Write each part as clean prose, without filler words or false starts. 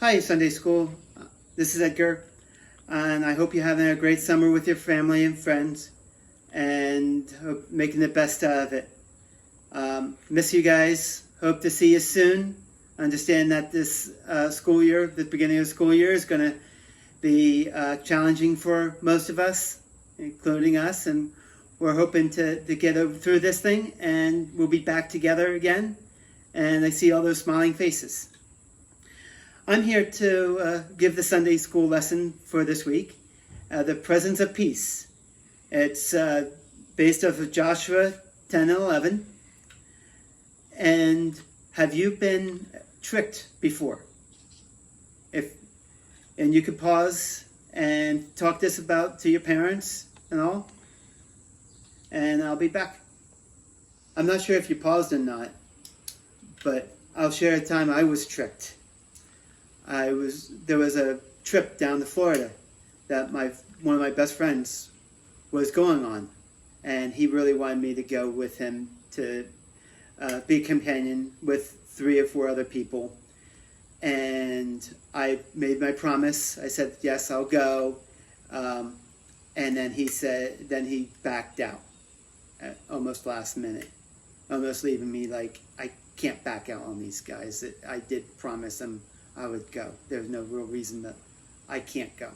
Hi, Sunday School. This is Edgar, and I hope you're having a great summer with your family and friends, and making the best out of it. Miss you guys. Hope to see you soon. Understand that this school year, the beginning of the school year, is going to be challenging for most of us, including us, and we're hoping to get through this thing, and we'll be back together again, and I see all those smiling faces. I'm here to give the Sunday school lesson for this week, The Presence of Peace. It's based off of Joshua 10 and 11. And have you been tricked before? And you could pause and talk this about to your parents and all. And I'll be back. I'm not sure if you paused or not, but I'll share a time I was tricked. There was a trip down to Florida that one of my best friends was going on, and he really wanted me to go with him to be a companion with 3 or 4 other people. And I made my promise. I said, yes, I'll go. And then he backed out at almost last minute, almost leaving me like, I can't back out on these guys. I did promise them I would go. There's no real reason that I can't go.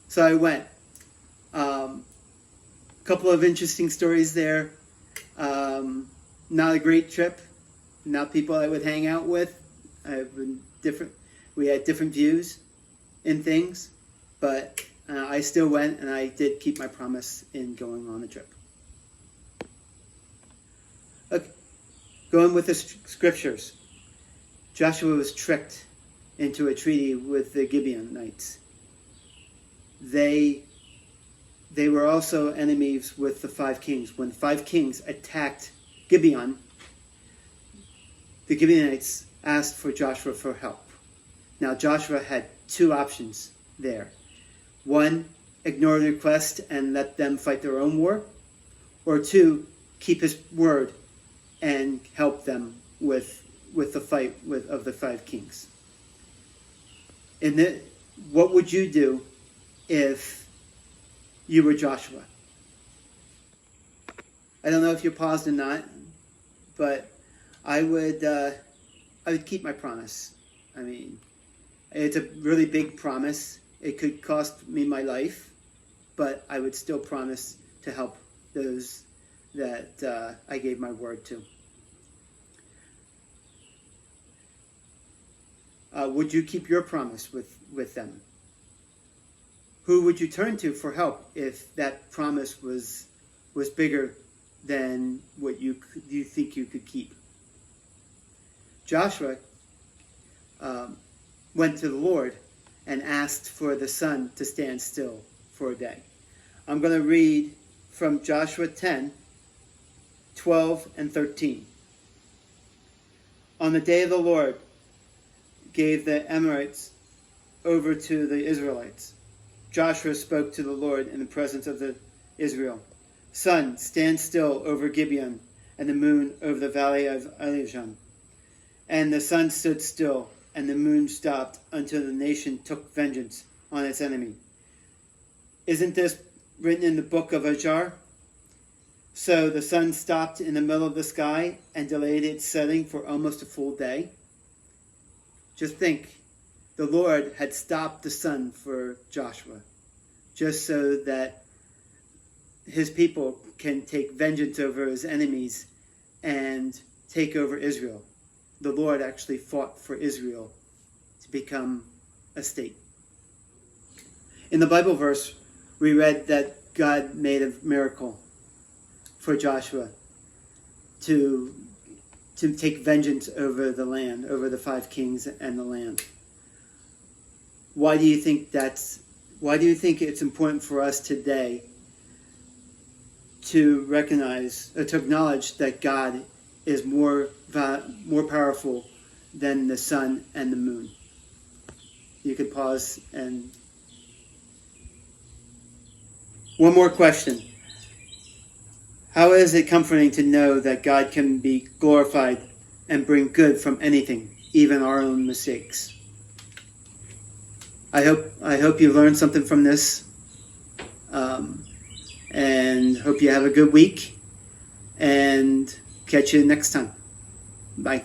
So I went. Couple of interesting stories there. Not a great trip. Not people I would hang out with. We had different views in things, but I still went, and I did keep my promise in going on the trip. Okay. Going with the scriptures. Joshua was tricked into a treaty with the Gibeonites. They were also enemies with the 5 kings. When the 5 kings attacked Gibeon, the Gibeonites asked for Joshua for help. Now Joshua had 2 options there. 1, ignore the request and let them fight their own war. Or 2, keep his word and help them with the fight of the 5 kings. What would you do if you were Joshua? I don't know if you paused or not, but I would keep my promise. I mean, it's a really big promise. It could cost me my life, but I would still promise to help those that I gave my word to. Would you keep your promise with them? Who would you turn to for help if that promise was bigger than what you think you could keep? Joshua went to the Lord and asked for the sun to stand still for a day. I'm going to read from Joshua 10, 12, and 13. On the day of the Lord gave the Amorites over to the Israelites. Joshua spoke to the Lord in the presence of Israel. Sun, stand still over Gibeon, and the moon over the valley of Elijon. And the sun stood still, and the moon stopped until the nation took vengeance on its enemy. Isn't this written in the book of Ajar? So the sun stopped in the middle of the sky and delayed its setting for almost a full day. Just think, the Lord had stopped the sun for Joshua, just so that his people can take vengeance over his enemies and take over Israel. The Lord actually fought for Israel to become a state. In the Bible verse, we read that God made a miracle for Joshua to take vengeance over the land, over the 5 kings and the land. Why do you think it's important for us today to recognize, or to acknowledge that God is more powerful than the sun and the moon? You could pause and... One more question. How is it comforting to know that God can be glorified and bring good from anything, even our own mistakes? I hope you learned something from this, and hope you have a good week. And catch you next time. Bye.